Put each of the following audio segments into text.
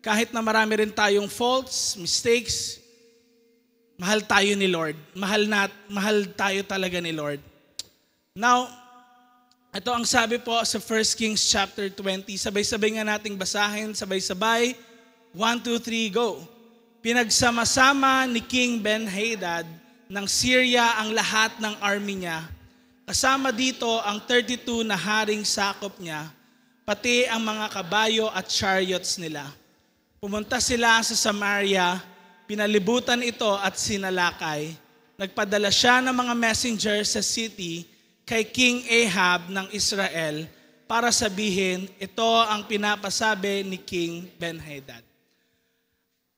kahit na marami rin tayong faults, mistakes, mahal tayo ni Lord. Mahal tayo talaga ni Lord. Now, ito ang sabi po sa 1 Kings chapter 20. Sabay-sabay nga nating basahin, sabay-sabay. 1, 2, 3, go. Pinagsama-sama ni King Ben-Hadad ng Syria ang lahat ng army niya. Kasama dito ang 32 na haring sakop niya, pati ang mga kabayo at chariots nila. Pumunta sila sa Samaria, pinalibutan ito at sinalakay. Nagpadala siya ng mga messenger sa city kay King Ahab ng Israel para sabihin, ito ang pinapasabi ni King Ben-Hadad.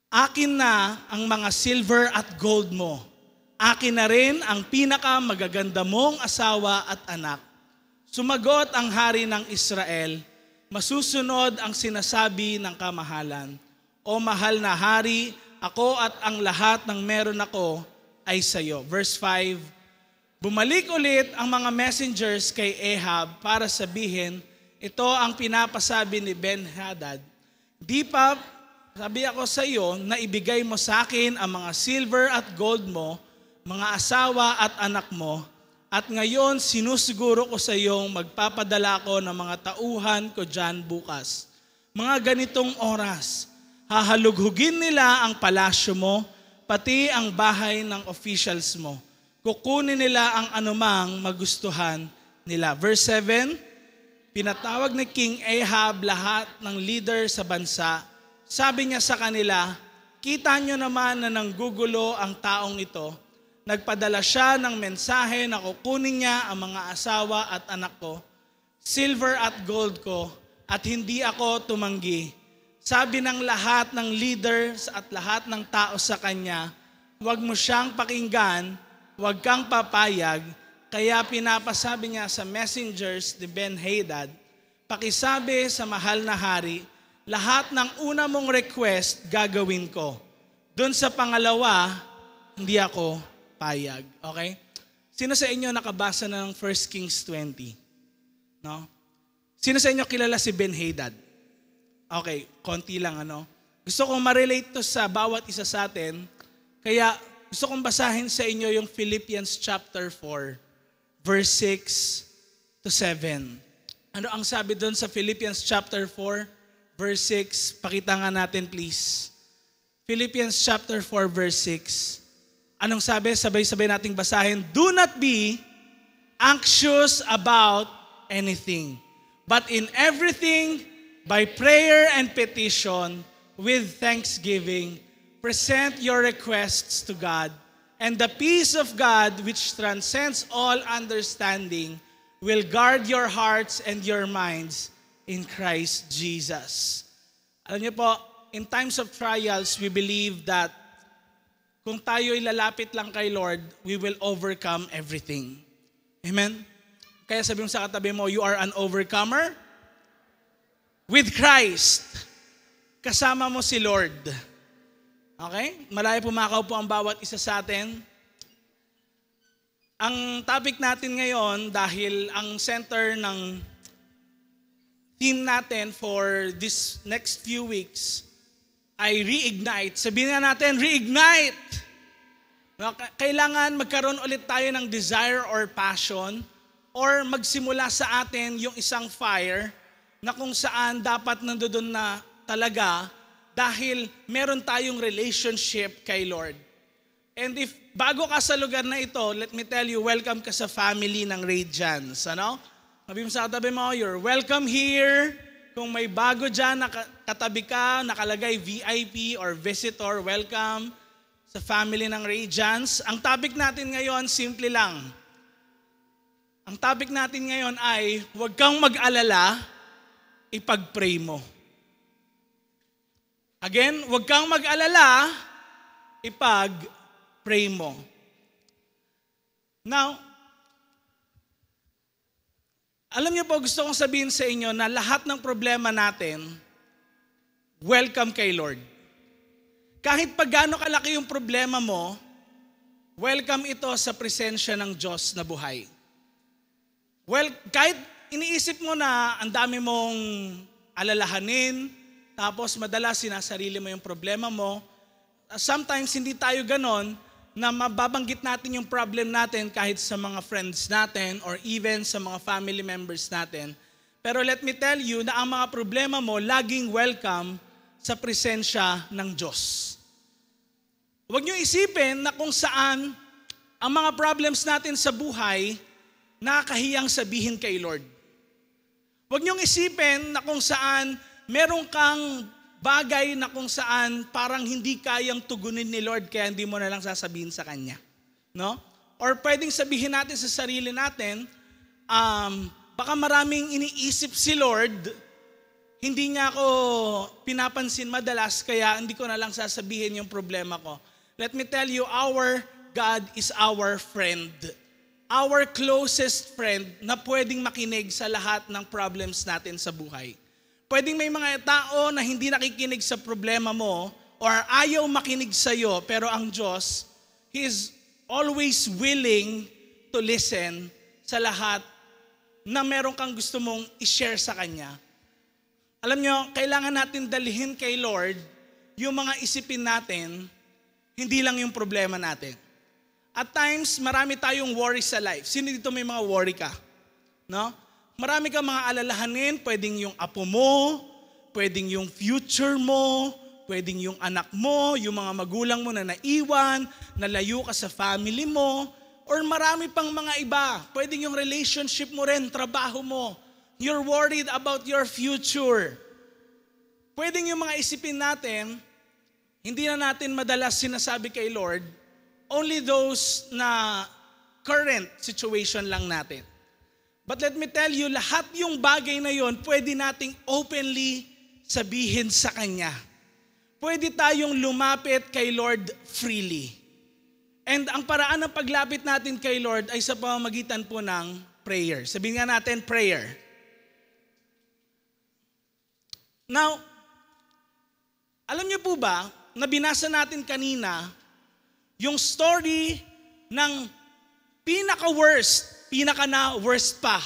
Akin na ang mga silver at gold mo. Akin na rin ang pinakamagaganda mong asawa at anak. Sumagot ang hari ng Israel, masusunod ang sinasabi ng kamahalan. O mahal na hari, ako at ang lahat ng meron ako ay sa iyo. Verse 5, bumalik ulit ang mga messengers kay Ahab para sabihin, ito ang pinapasabi ni Ben-Hadad. Di pa, sabi ako sa iyo, na ibigay mo sa akin ang mga silver at gold mo, mga asawa at anak mo, at ngayon sinusiguro ko sa iyong magpapadala ko ng mga tauhan ko dyan bukas. Mga ganitong oras, hahalughugin nila ang palasyo mo, pati ang bahay ng officials mo. Kukunin nila ang anumang magustuhan nila. Verse 7, pinatawag ni King Ahab lahat ng leader sa bansa. Sabi niya sa kanila, kita nyo naman na nanggugulo ang taong ito. Nagpadala siya ng mensahe na kukunin niya ang mga asawa at anak ko, silver at gold ko, at hindi ako tumanggi. Sabi ng lahat ng leaders at lahat ng tao sa kanya, huwag mo siyang pakinggan, huwag kang papayag, kaya pinapasabi niya sa messengers ni Ben-Hadad, pakisabi sa mahal na hari, lahat ng una mong request gagawin ko. Doon sa pangalawa, hindi ako payag. Okay? Sino sa inyo nakabasa ng 1 Kings 20? No? Sino sa inyo kilala si Ben-Hadad? Okay, konti lang ano. Gusto kong ma-relate to sa bawat isa sa atin, kaya gusto kong basahin sa inyo yung Philippians chapter 4, verse 6 to 7. Ano ang sabi doon sa Philippians chapter 4, verse 6? Pakita nga natin please. Philippians chapter 4, verse 6. Anong sabi? Sabay-sabay nating basahin. Do not be anxious about anything, but in everything, by prayer and petition, with thanksgiving, present your requests to God, and the peace of God, which transcends all understanding, will guard your hearts and your minds in Christ Jesus. Alam niyo po, in times of trials, we believe that kung tayo'y lalapit lang kay Lord, we will overcome everything. Amen? Kaya sabi mo sa katabi mo, you are an overcomer with Christ. Kasama mo si Lord. Okay? Malayo pumakaw po ang bawat isa sa atin. Ang topic natin ngayon, dahil ang center ng theme natin for this next few weeks ay reignite. Sabihin nga natin, reignite! Kailangan magkaroon ulit tayo ng desire or passion or magsimula sa atin yung isang fire na kung saan dapat nandoon na talaga dahil meron tayong relationship kay Lord. And if bago ka sa lugar na ito, let me tell you, welcome ka sa family ng Radiance. Ano? Sabi mo sa katabi mo, you're welcome here. Kung may bago dyan, katabi ka, nakalagay VIP or visitor, welcome sa family ng Radiance. Ang topic natin ngayon, simple lang. Ang topic natin ngayon ay, huwag kang mag-alala, ipag-pray mo. Again, huwag kang mag-alala, ipag-pray mo. Now, alam niyo po, gusto kong sabihin sa inyo na lahat ng problema natin, welcome kay Lord. Kahit pa gaano kalaki yung problema mo, welcome ito sa presensya ng Diyos na buhay. Well, kahit iniisip mo na ang dami mong alalahanin, tapos madalas sinasarili mo yung problema mo. Sometimes hindi tayo ganon na mababanggit natin yung problem natin kahit sa mga friends natin or even sa mga family members natin. Pero let me tell you na ang mga problema mo laging welcome sa presensya ng Diyos. Huwag niyo isipin na kung saan ang mga problems natin sa buhay nakakahiyang sabihin kay Lord. Huwag niyong isipin na kung saan meron kang bagay na kung saan parang hindi kayang tugunin ni Lord kaya hindi mo na lang sasabihin sa Kanya. No? Or pwedeng sabihin natin sa sarili natin, baka maraming iniisip si Lord, hindi niya ako pinapansin madalas kaya hindi ko na lang sasabihin yung problema ko. Let me tell you, our God is our friend. Our closest friend na pwedeng makinig sa lahat ng problems natin sa buhay. Pwedeng may mga tao na hindi nakikinig sa problema mo or ayaw makinig sa iyo, pero ang Diyos, He is always willing to listen sa lahat na meron kang gusto mong i-share sa Kanya. Alam nyo, kailangan natin dalhin kay Lord yung mga isipin natin, hindi lang yung problema natin. At times, marami tayong worry sa life. Sino dito may mga worry ka? No? Marami kang mga alalahanin, pwedeng yung apo mo, pwedeng yung future mo, pwedeng yung anak mo, yung mga magulang mo na naiwan, nalayo ka sa family mo, or marami pang mga iba. Pwedeng yung relationship mo rin, trabaho mo. You're worried about your future. Pwedeng yung mga isipin natin, hindi na natin madalas sinasabi kay Lord, only those na current situation lang natin. But let me tell you, lahat yung bagay na yon, pwede nating openly sabihin sa Kanya. Pwede tayong lumapit kay Lord freely. And ang paraan ng paglapit natin kay Lord ay sa pamamagitan po ng prayer. Sabihin nga natin, prayer. Now, alam niyo po ba, na binasa natin kanina, yung story ng pinaka-worst pa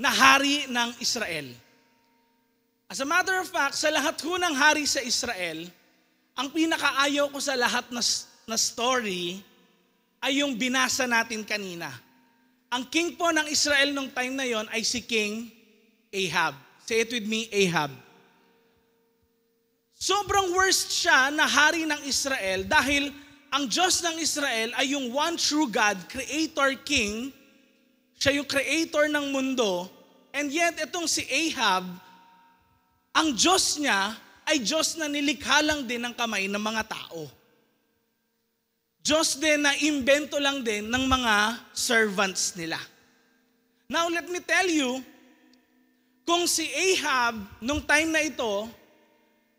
na hari ng Israel. As a matter of fact, sa lahat ho ng hari sa Israel, ang pinakaayaw ko sa lahat na story ay yung binasa natin kanina. Ang king po ng Israel nung time na yon ay si King Ahab. Say it with me, Ahab. Sobrang worst siya na hari ng Israel dahil ang Diyos ng Israel ay yung one true God, creator king. Siya yung creator ng mundo. And yet, itong si Ahab, ang Diyos niya ay Diyos na nilikha lang din ng kamay ng mga tao. Diyos din na imbento lang din ng mga servants nila. Now, let me tell you, kung si Ahab, nung time na ito,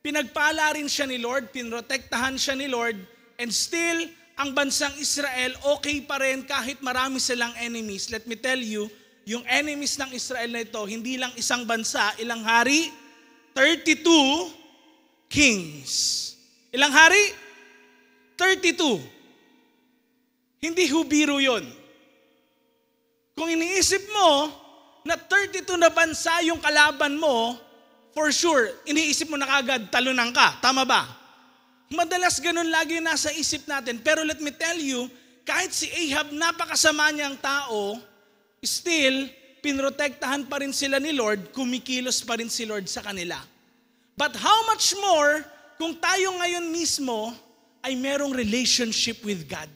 pinagpala rin siya ni Lord, pinrotektahan siya ni Lord, and still, ang bansang Israel, okay pa rin kahit marami silang enemies. Let me tell you, yung enemies ng Israel na ito, hindi lang isang bansa, ilang hari? 32 kings. Ilang hari? 32. Hindi hubiro yun. Kung iniisip mo na 32 na bansa yung kalaban mo, for sure, iniisip mo na kagad, talunan ka. Tama ba? Madalas ganun lagi nasa isip natin. Pero let me tell you, kahit si Ahab, napakasama niyang tao, still, pinrotektahan pa rin sila ni Lord, kumikilos pa rin si Lord sa kanila. But how much more kung tayo ngayon mismo ay merong relationship with God?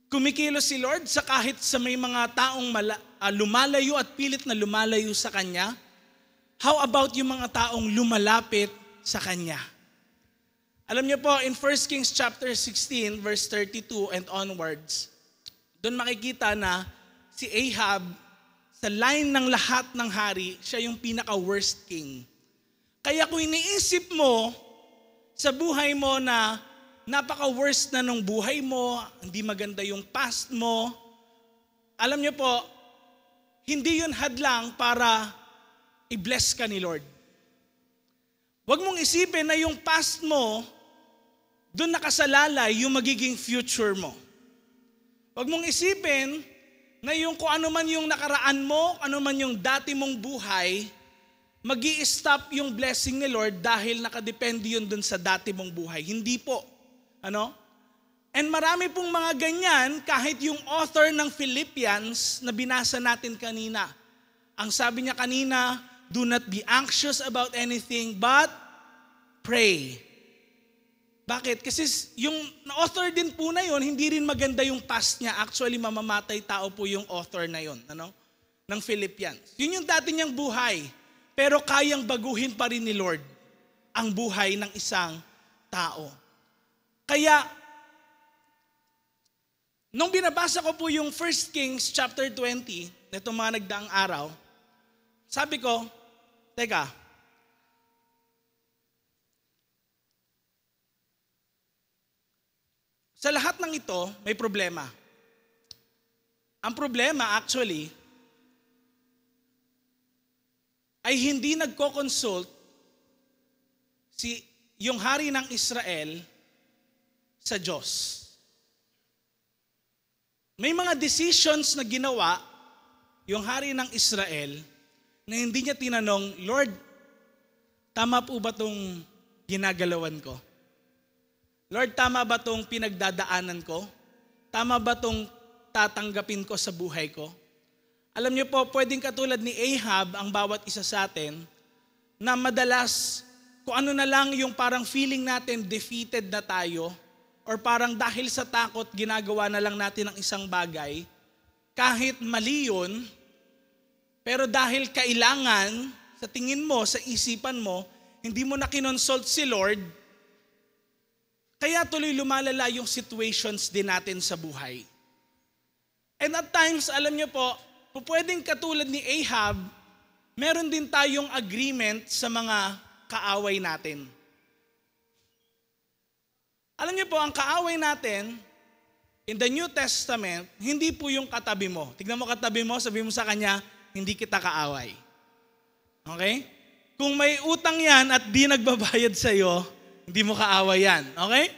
Kumikilos si Lord sa kahit sa may mga taong lumalayo at pilit na lumalayo sa Kanya. How about yung mga taong lumalapit sa Kanya? Alam niyo po, in 1 Kings chapter 16, verse 32 and onwards, doon makikita na si Ahab, sa line ng lahat ng hari, siya yung pinaka-worst king. Kaya kung iniisip mo sa buhay mo na napaka-worst na nung buhay mo, hindi maganda yung past mo, alam niyo po, hindi yun hadlang para i-bless ka ni Lord. Huwag mong isipin na yung past mo, doon nakasalalay yung magiging future mo. Huwag mong isipin na yung kung ano man yung nakaraan mo, ano man yung dati mong buhay, magi-stop yung blessing ni Lord dahil nakadepende yun dun sa dati mong buhay. Hindi po. Ano? And marami pong mga ganyan, kahit yung author ng Philippians na binasa natin kanina. Ang sabi niya kanina, do not be anxious about anything but pray. Bakit? Kasi yung author din po na yun, hindi rin maganda yung past niya. Actually, mamamatay tao po yung author na yun, ng Philippians. Yun yung dati niyang buhay. Pero kayang baguhin pa rin ni Lord ang buhay ng isang tao. Kaya, nung binabasa ko po yung 1 Kings chapter 20, nitong mga nagdaang araw, sabi ko, teka, sa lahat ng ito, may problema. Ang problema actually, ay hindi nagko-consult yung hari ng Israel sa Diyos. May mga decisions na ginawa yung hari ng Israel na hindi niya tinanong, Lord, tama po ba itong ginagalawan ko? Lord, tama ba itong pinagdadaanan ko? Tama ba itong tatanggapin ko sa buhay ko? Alam niyo po, pwedeng katulad ni Ahab ang bawat isa sa atin na madalas kung ano na lang yung parang feeling natin defeated na tayo or parang dahil sa takot ginagawa na lang natin ang isang bagay kahit mali yun, pero dahil kailangan sa tingin mo, sa isipan mo, hindi mo na kinonsult si Lord, kaya tuloy lumalala yung situations din natin sa buhay. And at times, alam niyo po, pwedeng katulad ni Ahab, meron din tayong agreement sa mga kaaway natin. Alam niyo po, ang kaaway natin, in the New Testament, hindi po yung katabi mo. Tignan mo katabi mo, sabi mo sa kanya, hindi kita kaaway. Okay? Kung may utang yan at di nagbabayad sa'yo, hindi mo kaaway yan. Okay?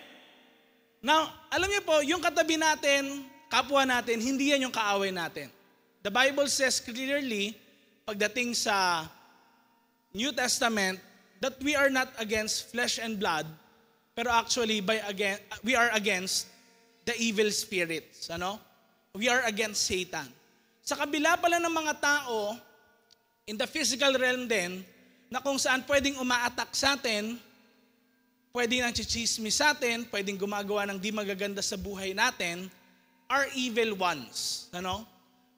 Now, alam niyo po, yung katabi natin, kapwa natin, hindi yan yung kaaway natin. The Bible says clearly, pagdating sa New Testament, that we are not against flesh and blood, pero actually we are against the evil spirits. We are against Satan. Sa kabila pala ng mga tao, in the physical realm din, na kung saan pwedeng uma-attack sa atin, pwedeng nang chichismis sa atin, pwedeng gumagawa ng di magaganda sa buhay natin, are evil ones.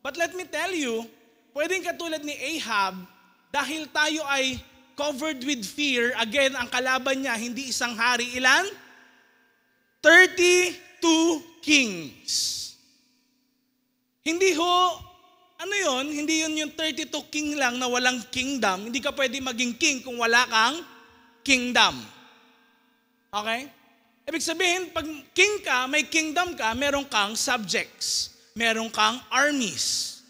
But let me tell you, pwedeng katulad ni Ahab, dahil tayo ay covered with fear, again, ang kalaban niya, hindi isang hari, ilan? 32 kings. Hindi Hindi yun yung 32 king lang na walang kingdom. Hindi ka pwede maging king kung wala kang kingdom. Okay? Ibig sabihin, pag king ka, may kingdom ka, meron kang subjects. Meron kang armies.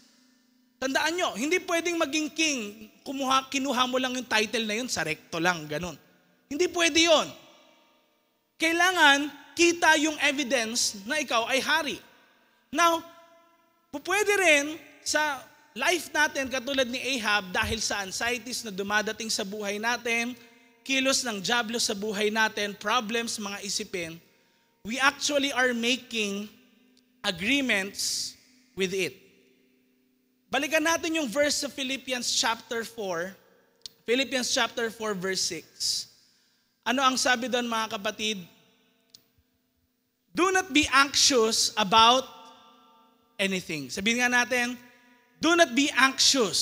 Tandaan nyo, hindi pwedeng maging king, kinuha mo lang yung title na yun, sa recto lang, ganun. Hindi pwede yun. Kailangan kita yung evidence na ikaw ay hari. Now, pwede rin sa life natin, katulad ni Ahab, dahil sa anxieties na dumadating sa buhay natin, kilos ng dyablo sa buhay natin, problems, mga isipin, we actually are making agreements with it. Balikan natin yung verse sa Philippians chapter 4. Philippians chapter 4 verse 6. Ano ang sabi doon, mga kapatid? Do not be anxious about anything. Sabihin nga natin, do not be anxious.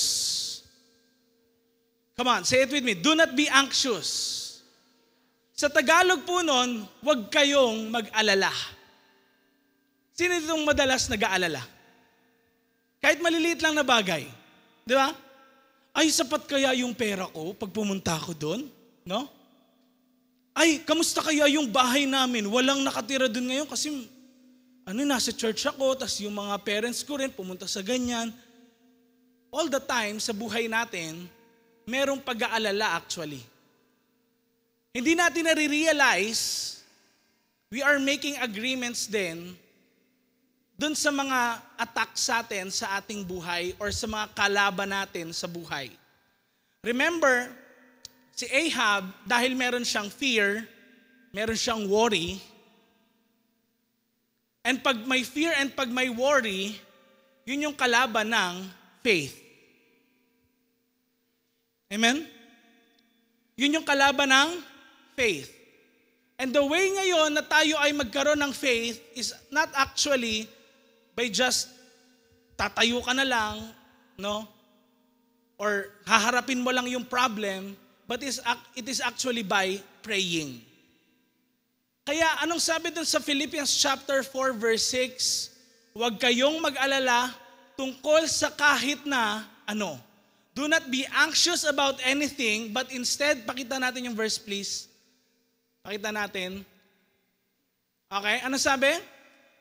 Come on, say it with me. Do not be anxious. Sa Tagalog po nun, huwag kayong mag-alala. Sino itong madalas nag-aalala? Kahit maliliit lang na bagay. Di ba? Ay, sapat kaya yung pera ko pag pumunta ako doon? No? Ay, kamusta kaya yung bahay namin? Walang nakatira doon ngayon kasi nasa church ako, tas yung mga parents ko rin pumunta sa ganyan. All the time sa buhay natin, merong pag-aalala actually. Hindi natin nare-realize, we are making agreements din dun sa mga attack sa atin sa ating buhay or sa mga kalaban natin sa buhay. Remember, si Ahab, dahil meron siyang fear, meron siyang worry, and pag may fear and pag may worry, yun yung kalaban ng faith. Amen? Yun yung kalaban ng faith. And the way ngayon na tayo ay magkaroon ng faith is not actually by just tatayo ka na lang, no? Or haharapin mo lang yung problem, but it is actually by praying. Kaya anong sabi dun sa Philippians chapter 4 verse 6? Huwag kayong mag-alala tungkol sa kahit na ano. Do not be anxious about anything, but instead, pakita natin yung verse please. Pakita natin. Okay, ano sabi?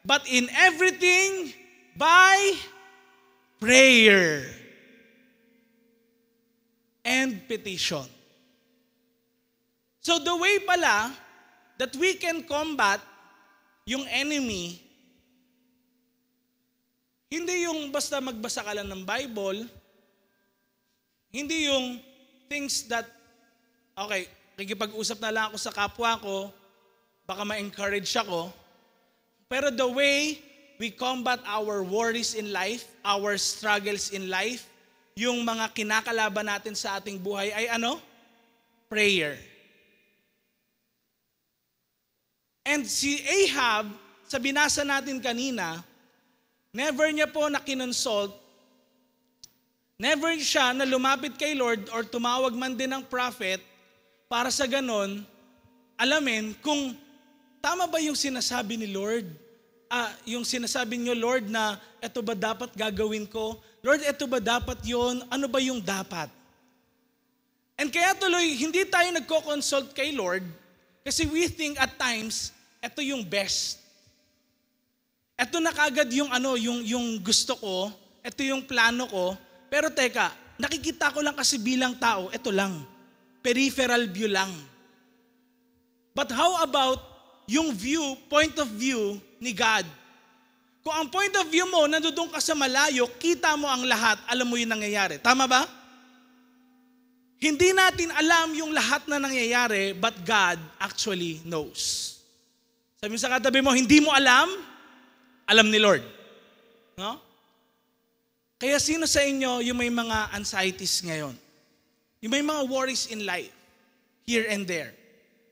But in everything, by prayer and petition. So the way pala that we can combat yung enemy, hindi yung basta magbasa ka lang ng Bible, hindi yung things that, okay, kikipag-usap na lang ako sa kapwa ko, baka ma-encourage ako. Pero the way we combat our worries in life, our struggles in life, yung mga kinakalaban natin sa ating buhay ay ano? Prayer. And si Ahab, sa binasa natin kanina, never niya po na kinonsult, never siya na lumapit kay Lord or tumawag man din ng prophet para sa ganon, alamin kung tama ba yung sinasabi ni Lord? Yung sinasabi niyo, Lord, na eto ba dapat gagawin ko? Lord, eto ba dapat yon? Ano ba yung dapat? And kaya tuloy, hindi tayo nagko-consult kay Lord kasi we think at times, eto yung best. Eto na kagad yung yung gusto ko, eto yung plano ko, pero teka, nakikita ko lang kasi bilang tao, eto lang. Peripheral view lang. But how about yung point of view ni God? Kung ang point of view mo, nandoon ka sa malayo, kita mo ang lahat, alam mo yung nangyayari. Tama ba? Hindi natin alam yung lahat na nangyayari, but God actually knows. Sabi mo sa katabi mo, hindi mo alam, alam ni Lord. No? Kaya sino sa inyo yung may mga anxieties ngayon? Yung may mga worries in life, here and there.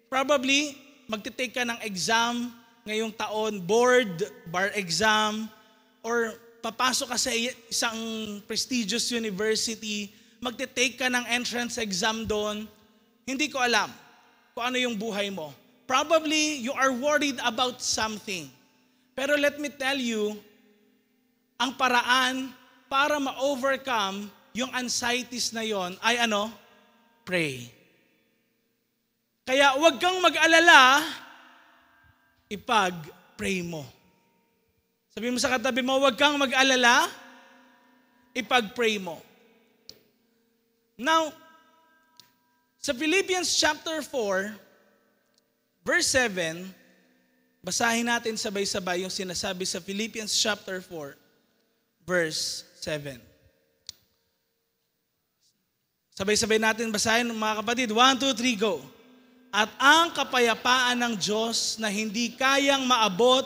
Probably, magte-take ka ng exam ngayong taon, board, bar exam, or papasok ka sa isang prestigious university, magte-take ka ng entrance exam doon. Hindi ko alam kung ano yung buhay mo. Probably, you are worried about something. Pero let me tell you, ang paraan para ma-overcome yung anxieties na yon ay ano? Pray. Kaya huwag kang mag-alala, ipag-pray mo. Sabi mo sa katabi mo, huwag kang mag-alala, ipag-pray mo. Now, sa Philippians chapter 4, verse 7, basahin natin sabay-sabay yung sinasabi sa Philippians chapter 4, verse 7. Sabay-sabay natin basahin mga kapatid. 1, 2, 3, go. At ang kapayapaan ng Diyos na hindi kayang maabot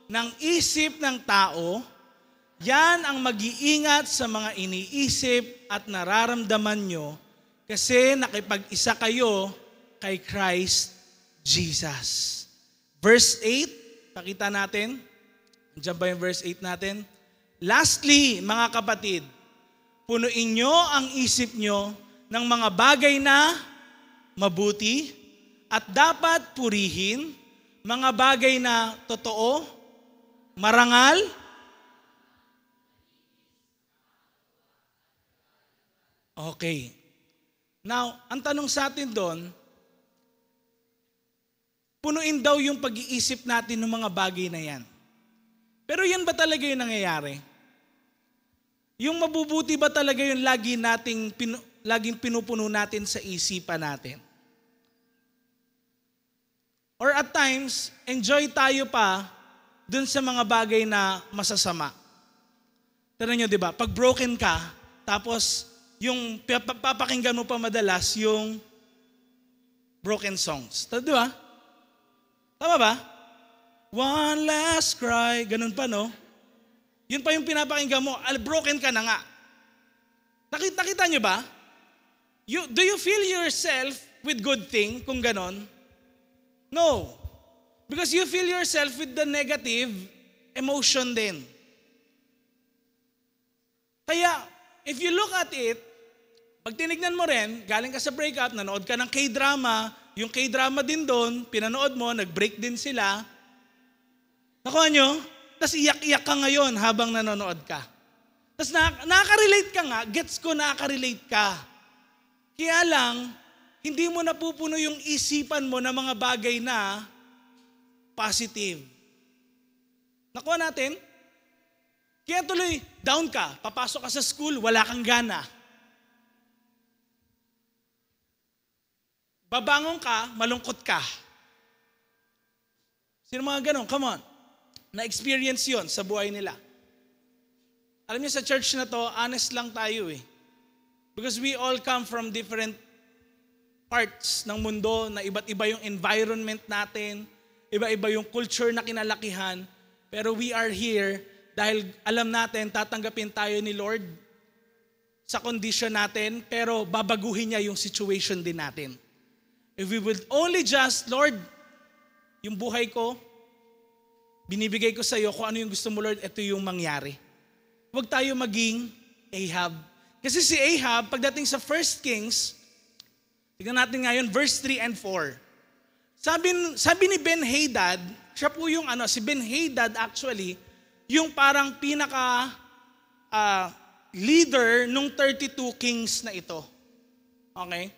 ng isip ng tao, yan ang mag-iingat sa mga iniisip at nararamdaman nyo kasi nakipag-isa kayo kay Christ Jesus. Verse 8, pakita natin. Andiyan ba yung verse 8 natin? Lastly, mga kapatid, punuin nyo ang isip nyo ng mga bagay na mabuti at dapat purihin, mga bagay na totoo, marangal, okay. Now, ang tanong sa atin doon, punuin daw yung pag-iisip natin ng mga bagay na yan. Pero yan ba talaga yung nangyayari? Yung mabubuti ba talaga yung laging pinupuno natin sa isipan natin? Or at times, enjoy tayo pa dun sa mga bagay na masasama. Tignan nyo, di ba? Pag broken ka, tapos yung papakinggan mo pa madalas yung broken songs. Di ba? Tama ba? One last cry, ganun pa, no? Yun pa yung pinapakinggan mo, broken ka na nga. Nakita nyo ba? Do you feel yourself with good thing kung ganon? No. Because you feel yourself with the negative emotion din. Kaya, if you look at it, pag tinignan mo rin, galing ka sa breakup, nanood ka ng K-drama, yung K-drama din doon, pinanood mo, nag-break din sila. Nakuha nyo? Tapos iyak-iyak ka ngayon habang nanonood ka. Tapos nakaka-relate ka nga, gets ko nakaka-relate ka. Kaya lang, hindi mo napupuno yung isipan mo ng mga bagay na positive. Nakuha natin? Kaya tuloy, down ka, papasok ka sa school, wala kang gana. Babangon ka, malungkot ka. Sino mga ganon? Come on. Na-experience yon sa buhay nila. Alam niyo sa church na to, honest lang tayo eh. Because we all come from different parts ng mundo na iba't iba yung environment natin, iba-iba yung culture na kinalakihan, pero we are here dahil alam natin tatanggapin tayo ni Lord sa condition natin, pero babaguhin niya yung situation din natin. If we would only just, Lord, yung buhay ko, binibigay ko sa iyo kung ano yung gusto mo, Lord, ito yung mangyari. Huwag tayo maging Ahab. Kasi si Ahab, pagdating sa 1 Kings, tignan natin ngayon, verse 3 and 4. Sabi ni Ben-Hadad, siya po yung si Ben-Hadad actually, yung parang pinaka leader nung 32 kings na ito. Okay?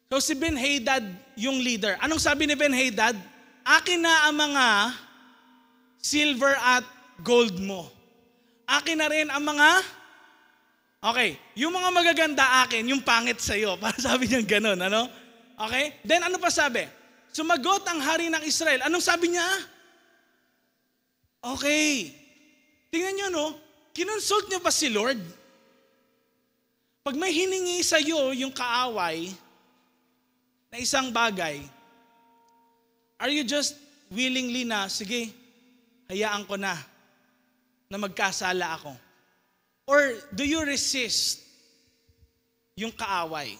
So si Ben-Hadad yung leader. Anong sabi ni Ben-Hadad? Akin na ang mga silver at gold mo. Akin na rin ang mga, yung mga magaganda akin, yung pangit sa'yo. Para sabi niya gano'n, ano? Okay? Then ano pa sabi? Sumagot ang hari ng Israel. Anong sabi niya? Okay. Tingnan niyo, no? Kinonsult niyo ba si Lord? Pag may hiningi sa'yo yung kaaway na isang bagay, are you just willingly na, sige, hayaan ko na magkasala ako? Or do you resist yung kaaway?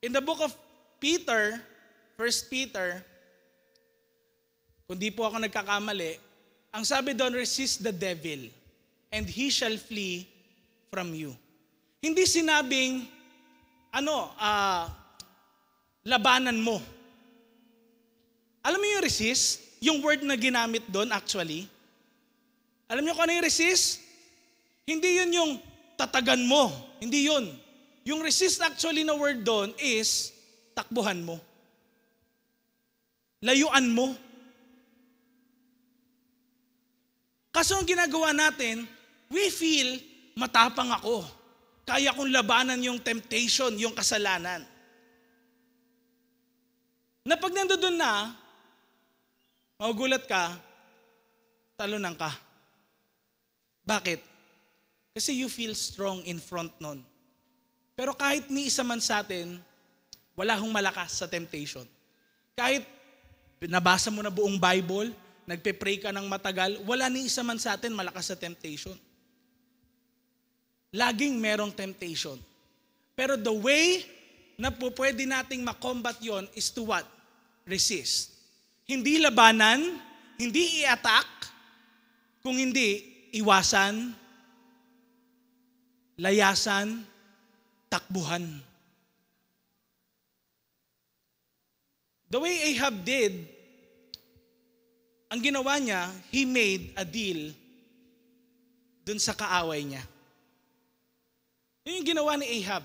In the book of Peter, 1 Peter, kung di po ako nagkakamali, ang sabi doon, resist the devil, and he shall flee from you. Hindi sinabing, labanan mo. Alam mo yung resist? Yung word na ginamit doon actually. Alam niyo kung ano yung resist? Hindi yun yung tatagan mo. Hindi yun. Yung resist actually na word doon is takbuhan mo. Layuan mo. Kaso ang ginagawa natin, we feel matapang ako. Kaya kong labanan yung temptation, yung kasalanan. Na pag nandoon na, magugulat ka, talunan ka. Bakit? Kasi you feel strong in front nun. Pero kahit ni isa man sa atin, wala hong malakas sa temptation. Kahit nabasa mo na buong Bible, nagpe-pray ka ng matagal, wala ni isa man sa atin malakas sa temptation. Laging merong temptation. Pero the way na po pwede nating makombat yon is to what? Resist. Hindi labanan, hindi i-attack, kung hindi iwasan, layasan, takbuhan. The way Ahab did, ang ginawa niya, he made a deal dun sa kaaway niya. Yun yung ginawa ni Ahab.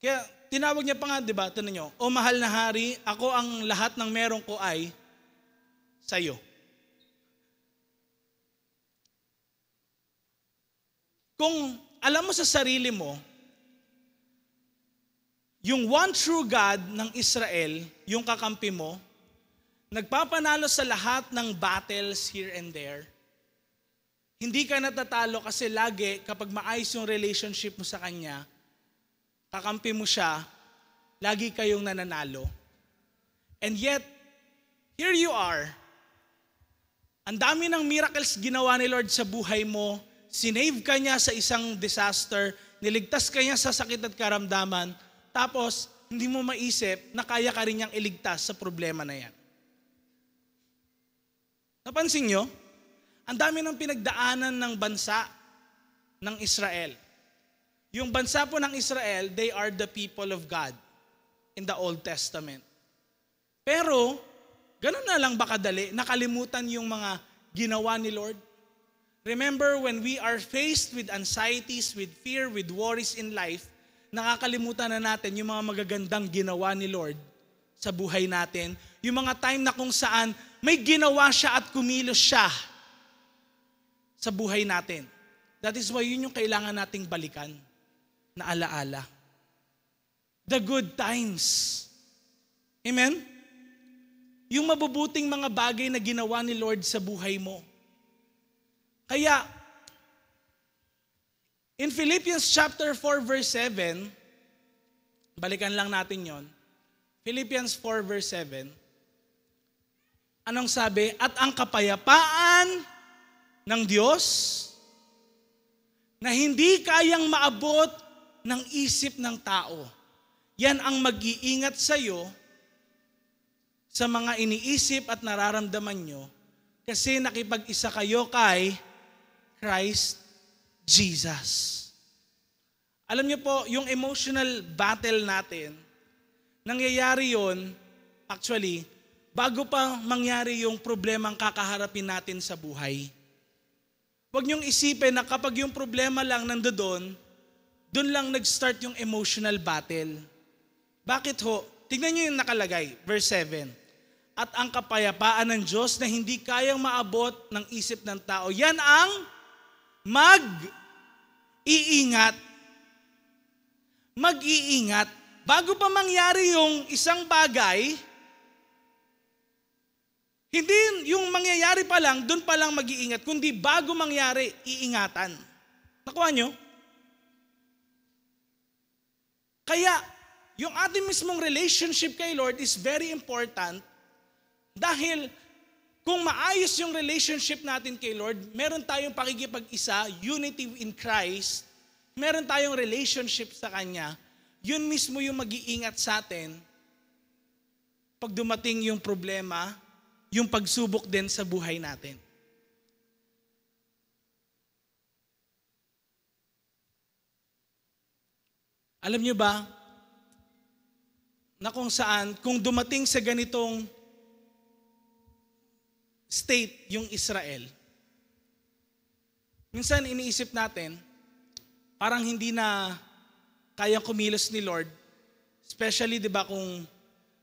Kaya tinawag niya pa nga, di ba? Tanong nyo, o mahal na hari, ako ang lahat ng meron ko ay sa'yo. Kung alam mo sa sarili mo, yung one true God ng Israel, yung kakampi mo, nagpapanalo sa lahat ng battles here and there, Hindi ka natatalo kasi lagi kapag maayos yung relationship mo sa Kanya, kakampi mo siya, lagi kayong nananalo. And yet, here you are. Ang dami ng miracles ginawa ni Lord sa buhay mo. Sinave ka niya sa isang disaster. Niligtas ka niya sa sakit at karamdaman. Tapos, hindi mo maisip na kaya ka rin niyang iligtas sa problema na yan. Napansin niyo? Ang dami ng pinagdaanan ng bansa ng Israel. Yung bansa po ng Israel, they are the people of God in the Old Testament. Pero, ganun na lang ba kadali? Nakalimutan yung mga ginawa ni Lord? Remember, when we are faced with anxieties, with fear, with worries in life, nakakalimutan na natin yung mga magagandang ginawa ni Lord sa buhay natin. Yung mga time na kung saan may ginawa siya at kumilos siya sa buhay natin. That is why yun yung kailangan nating balikan na alaala. The good times. Amen? Yung mabubuting mga bagay na ginawa ni Lord sa buhay mo. Kaya, in Philippians chapter 4 verse 7, balikan lang natin yon. Philippians 4 verse 7, anong sabi? At ang kapayapaan ng Diyos na hindi kayang maabot ng isip ng tao, yan ang mag-iingat sa iyo sa mga iniisip at nararamdaman nyo kasi nakipag-isa kayo kay Christ Jesus. Alam niyo po, yung emotional battle natin, nangyayari yon actually, bago pa mangyari yung problemang kakaharapin natin sa buhay. Huwag niyong isipin na kapag yung problema lang nandoon, doon lang nag-start yung emotional battle. Bakit ho? Tignan niyo yung nakalagay, verse 7. At ang kapayapaan ng Diyos na hindi kayang maabot ng isip ng tao, yan ang mag-iingat. Mag-iingat. Bago pa mangyari yung isang bagay, hindi yung mangyayari pa lang, doon pa lang mag-iingat, kundi bago mangyari, iingatan. Nakuha nyo? Kaya, yung ating mismong relationship kay Lord is very important dahil kung maayos yung relationship natin kay Lord, meron tayong pakikipag-isa, unity in Christ, meron tayong relationship sa Kanya, yun mismo yung mag-iingat sa atin pag dumating yung problema, yung pagsubok din sa buhay natin. Alam niyo ba, na kung saan, kung dumating sa ganitong state yung Israel, minsan iniisip natin, parang hindi na kayang kumilos ni Lord, especially, di ba, kung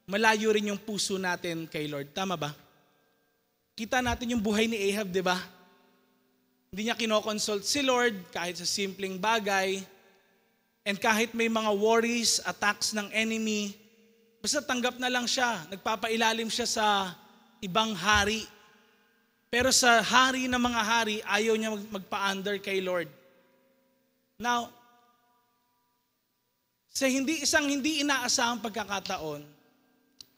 malayo rin yung puso natin kay Lord. Tama ba? Kita natin yung buhay ni Ahab, di ba? Hindi niya kinoconsult si Lord kahit sa simpleng bagay. And kahit may mga worries, attacks ng enemy, basta tanggap na lang siya. Nagpapailalim siya sa ibang hari. Pero sa hari ng mga hari, ayaw niya magpa-under kay Lord. Now, sa isang hindi inaasahang pagkakataon,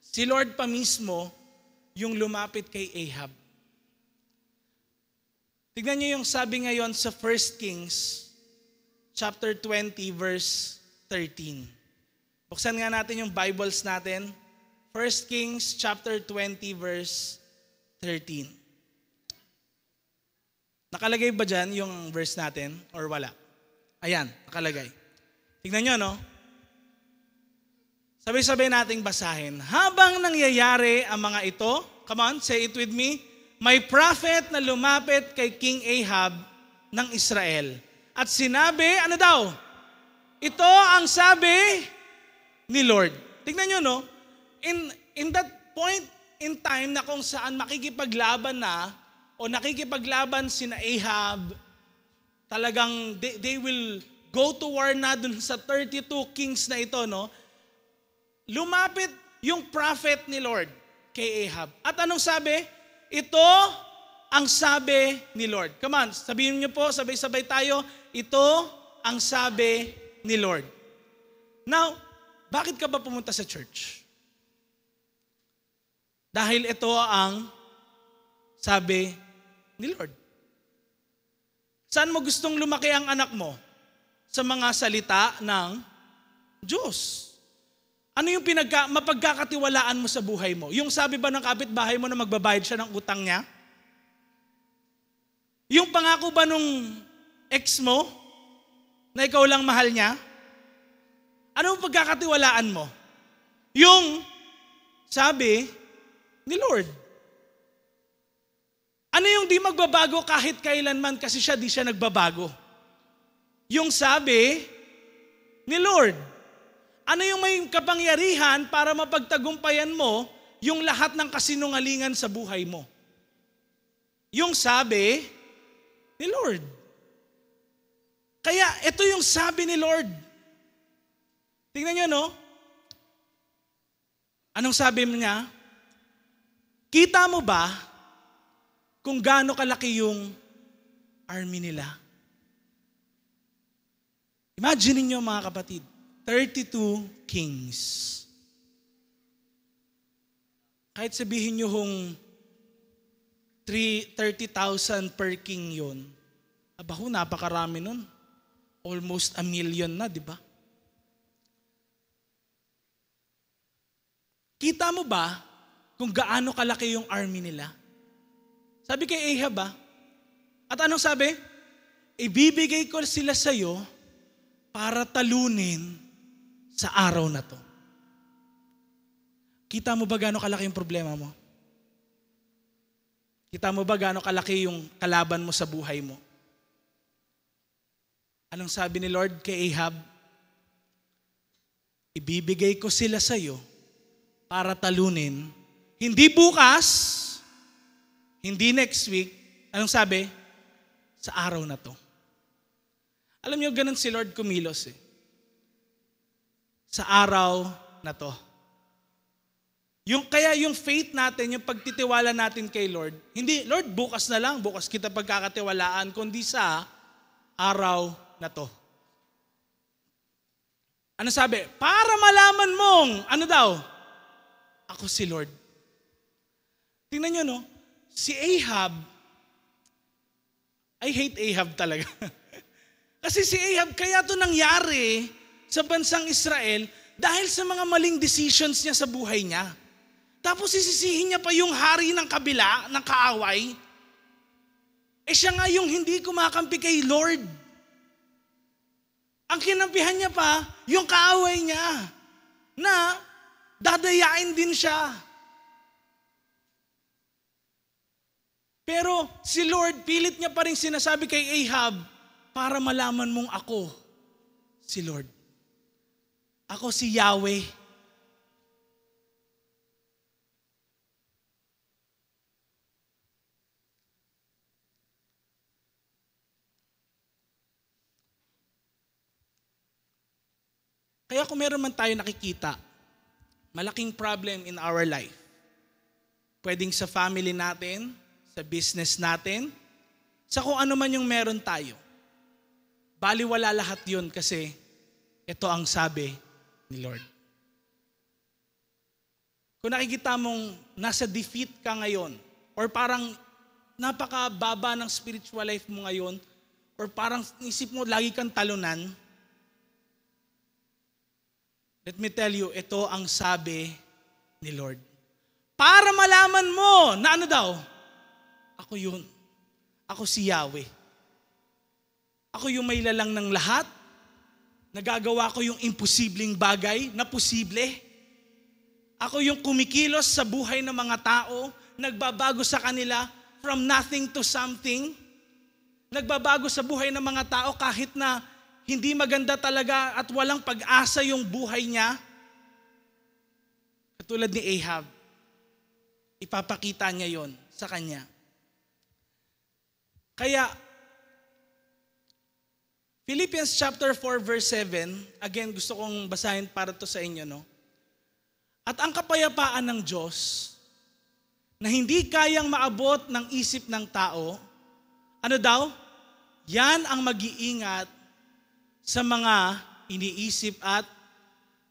si Lord pa mismo yung lumapit kay Ahab. Tignan niyo yung sabi ngayon sa 1 Kings chapter 20 verse 13. Buksan nga natin yung Bibles natin. 1 Kings chapter 20 verse 13. Nakalagay ba dyan yung verse natin or wala? Ayan, nakalagay. Tignan nyo, no? Sabay-sabay nating basahin. Habang nangyayari ang mga ito, come on, say it with me, may prophet na lumapit kay King Ahab ng Israel. At sinabi, ano daw? Ito ang sabi ni Lord. Tignan nyo, no? In that point in time na kung saan makikipaglaban na o nakikipaglaban sina Ahab, talagang they will go to war na dun sa 32 kings na ito, no? Lumapit yung prophet ni Lord kay Ahab. At anong sabi? Ito ang sabi ni Lord. Come on, sabihin niyo po, sabay-sabay tayo, ito ang sabi ni Lord. Now, bakit ka ba pumunta sa church? Dahil ito ang sabi ni Lord. Saan mo gustong lumaki ang anak mo? Sa mga salita ng Diyos. Ano yung mapagkakatiwalaan mo sa buhay mo? Yung sabi ba ng kapitbahay mo na magbabayad siya ng utang niya? Yung pangako ba nung ex mo na ikaw lang mahal niya? Ano ang pagkakatiwalaan mo? Yung sabi ni Lord. Ano yung di magbabago kahit kailanman kasi di siya nagbabago? Yung sabi ni Lord. Ano yung may kapangyarihan para mapagtagumpayan mo yung lahat ng kasinungalingan sa buhay mo? Yung sabi ni Lord. Kaya ito yung sabi ni Lord. Tingnan nyo, no? Anong sabi niya? Kita mo ba kung gaano kalaki yung army nila? Imagine niyo mga kapatid, 32 kings. Kahit sabihin niyo kung 30,000 per king yun, abaho, napakarami nun. Almost 1 million na, di ba? Kita mo ba kung gaano kalaki yung army nila? Sabi kay Ahab, at anong sabi? Ibibigay ko sila sa'yo para talunin sa araw na to. Kita mo ba gaano kalaki yung problema mo? Kita mo ba gaano kalaki yung kalaban mo sa buhay mo? Anong sabi ni Lord kay Ahab? Ibibigay ko sila sa iyo para talunin. Hindi bukas, hindi next week. Anong sabi? Sa araw na to. Alam niyo, ganun si Lord kumilos eh. Sa araw na to. Kaya yung faith natin, yung pagtitiwala natin kay Lord, hindi, Lord, bukas na lang, bukas kita pagkakatiwalaan, kundi sa araw na to. Ano sabi? Para malaman mong, ano daw? Ako si Lord. Tingnan nyo, no? Si Ahab, I hate Ahab talaga. Kasi si Ahab, kaya to nangyari sa bansang Israel dahil sa mga maling decisions niya sa buhay niya. Tapos sisisihin niya pa yung hari ng kabila, ng kaaway. Siya nga yung hindi kumakampi kay Lord. Ang kinampihan niya pa, yung kaaway niya, na dadayain din siya. Pero si Lord, pilit niya pa rin sinasabi kay Ahab, para malaman mong ako, si Lord. Ako si Yahweh. Kaya kung meron man tayo nakikita, malaking problem in our life, pwedeng sa family natin, sa business natin, sa kung ano man yung meron tayo. Baliwala lahat yun kasi ito ang sabi ni Lord. Kung nakikita mong nasa defeat ka ngayon, or parang napakababa ng spiritual life mo ngayon, or parang isip mo lagi kang talunan, let me tell you, ito ang sabi ni Lord. Para malaman mo na ano daw? Ako yun. Ako si Yahweh. Ako yung may lalang ng lahat. Nagagawa ko yung imposibleng bagay na posible. Ako yung kumikilos sa buhay ng mga tao. Nagbabago sa kanila from nothing to something. Nagbabago sa buhay ng mga tao kahit na hindi maganda talaga at walang pag-asa yung buhay niya. Katulad ni Ahab, ipapakita niya yon sa kanya. Kaya, Philippians chapter 4 verse 7, again gusto kong basahin para to sa inyo, no? At ang kapayapaan ng Diyos na hindi kayang maabot ng isip ng tao, ano daw? Yan ang mag-iingat sa mga iniisip at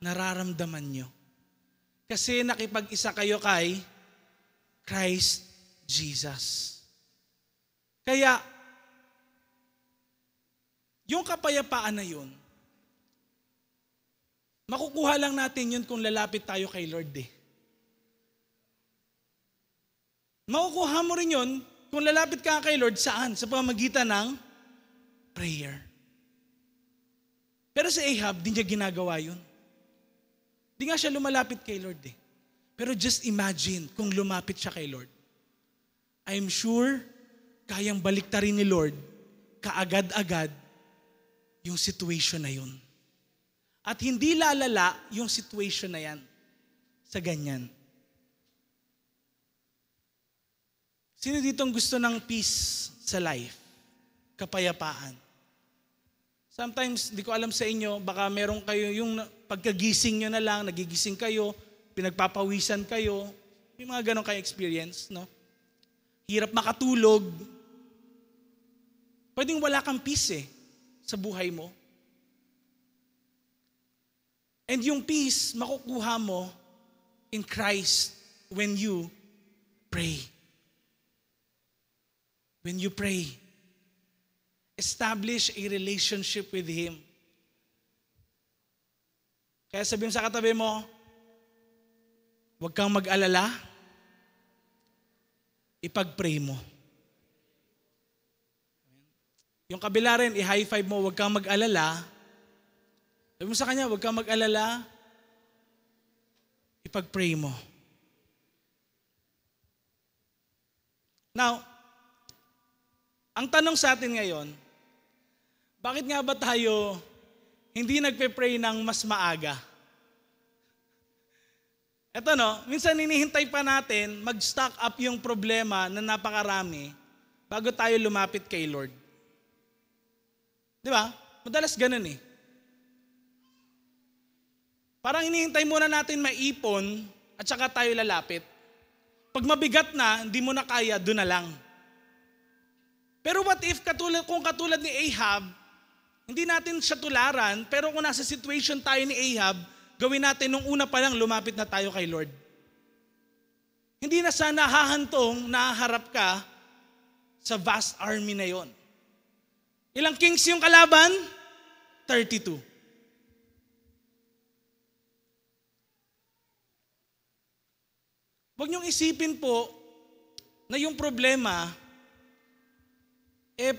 nararamdaman nyo. Kasi nakipag-isa kayo kay Christ Jesus. Kaya, yung kapayapaan na yun, makukuha lang natin yun kung lalapit tayo kay Lord eh. Makukuha mo rin yun kung lalapit ka kay Lord saan? Sa pamamagitan ng prayer. Pero si Ahab, di niya ginagawa yun. Di nga siya lumalapit kay Lord eh. Pero just imagine kung lumapit siya kay Lord. I'm sure kayang baliktarin ni Lord kaagad-agad yung situation na yun. At hindi lalala yung situation na yan sa ganyan. Sino ditong gusto ng peace sa life? Kapayapaan. Sometimes, di ko alam sa inyo, baka meron kayo yung pagkagising nyo na lang, nagigising kayo, pinagpapawisan kayo, may mga ganon kayo experience, no? Hirap makatulog. Pwedeng wala kang peace sa buhay mo. And yung peace, makukuha mo in Christ when you pray. When you pray, establish a relationship with Him. Kaya sabihin sa katabi mo, huwag kang mag-alala, ipag-pray mo. Yung kabila rin, i-high five mo, huwag kang mag-alala. Sabi mo sa kanya, huwag kang mag-alala, ipag-pray mo. Now, ang tanong sa atin ngayon, bakit nga ba tayo hindi nagpe-pray ng mas maaga? Eto no, minsan hinihintay pa natin mag-stock up yung problema na napakarami bago tayo lumapit kay Lord. Di ba? Madalas ganun eh. Parang hinihintay muna natin maipon at saka tayo lalapit. Pag mabigat na, hindi mo na kaya, doon na lang. Pero what if kung katulad ni Ahab, hindi natin siya tularan, pero kung nasa situation tayo ni Ahab, gawin natin nung una pa lang lumapit na tayo kay Lord. Hindi na sana hahantong naharap ka sa vast army na yon. Ilang kings yung kalaban? 32. Huwag niyong isipin po na yung problema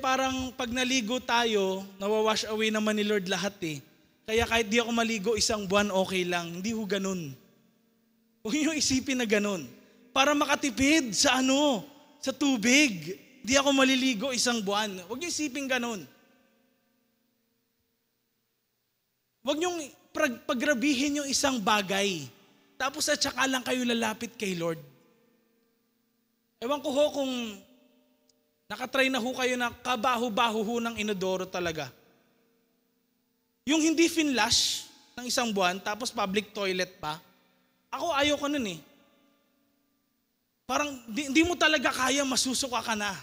parang pag naligo tayo, nawawash away naman ni Lord lahat eh. Kaya kahit di ako maligo isang buwan, okay lang. Hindi ho ganun. Huwag niyo isipin na ganun. Para makatipid sa sa tubig. Di ako maliligo isang buwan. Huwag niyo isipin ganun. Huwag niyo pagrabihin yung isang bagay. Tapos at saka lang kayo lalapit kay Lord. Ewan ko ho kung nakatry na ho kayo na kabaho-baho ho ng inodoro talaga. Yung hindi finlash ng isang buwan, tapos public toilet pa. Ako ayoko nun eh. Parang di mo talaga kaya, masusuka ka na.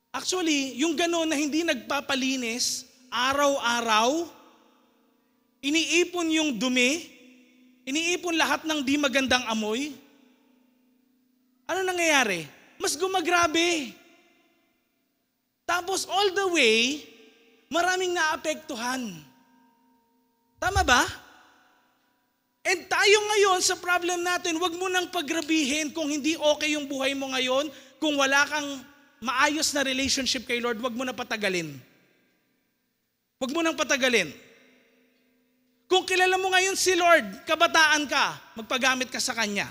Actually, yung gano'n na hindi nagpapalinis, araw-araw, iniipon yung dumi, iniipon lahat ng di magandang amoy. Ano nangyayari? Mas gumagrabe. Tapos all the way, maraming naapektuhan. Tama ba? And tayo ngayon sa problem natin, wag mo nang pagrabihin kung hindi okay yung buhay mo ngayon, kung wala kang maayos na relationship kay Lord, wag mo na patagalin. Wag mo nang patagalin. Kung kilala mo ngayon si Lord, kabataan ka, magpagamit ka sa Kanya.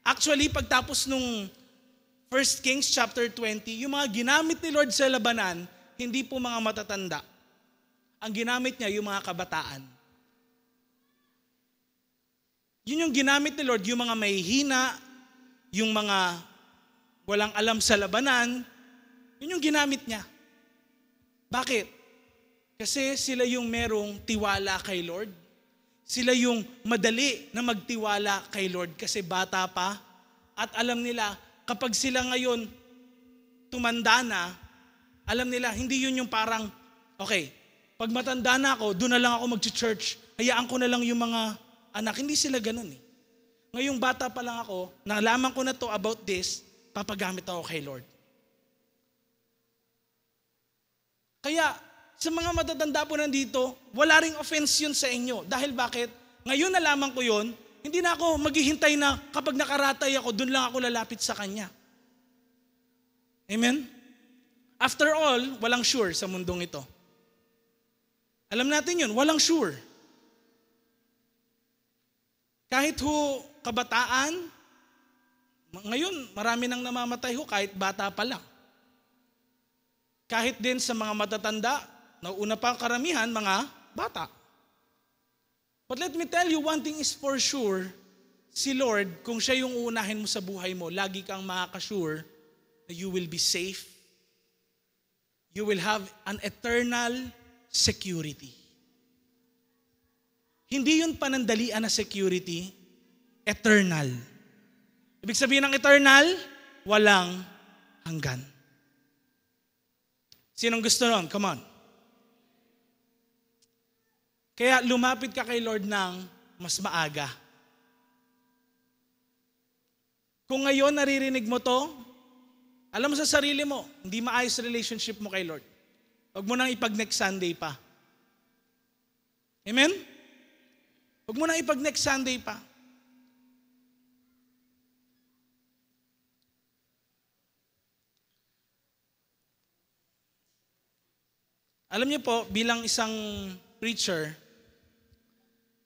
Actually, pagtapos nung 1 Kings chapter 20, yung mga ginamit ni Lord sa labanan, hindi po mga matatanda. Ang ginamit niya, yung mga kabataan. Yun yung ginamit ni Lord, yung mga mahihina, yung mga walang alam sa labanan, yun yung ginamit niya. Bakit? Kasi sila yung merong tiwala kay Lord. Sila yung madali na magtiwala kay Lord kasi bata pa at alam nila kapag sila ngayon tumanda na, alam nila hindi yun yung parang, okay, pag matanda na ako, doon na lang ako mag-church, hayaan ko na lang yung mga anak. Hindi sila ganun eh. Ngayong bata pa lang ako, nalaman ko na to about this, papagamit ako kay Lord. Kaya, sa mga matatanda po nandito, wala ring offense yun sa inyo. Dahil bakit? Ngayon nalaman ko yun, hindi na ako maghihintay na kapag nakaratay ako, doon lang ako lalapit sa Kanya. Amen? After all, walang sure sa mundong ito. Alam natin yun, walang sure. Kahit ho kabataan, ngayon marami nang namamatay ho kahit bata pa lang. Kahit din sa mga matatanda, nauna pa ang karamihan, mga bata. But let me tell you, one thing is for sure, si Lord, kung siya yung uunahin mo sa buhay mo, lagi kang makakasure na you will be safe. You will have an eternal security. Hindi yun panandalian na security, eternal. Ibig sabihin ng eternal, walang hanggan. Sinong gusto nun? Come on. Kaya lumapit ka kay Lord ng mas maaga. Kung ngayon naririnig mo to, alam mo sa sarili mo, hindi maayos relationship mo kay Lord. Huwag mo nang ipag-next Sunday pa. Amen? Huwag mo nang ipag-next Sunday pa. Alam niyo po, bilang isang preacher,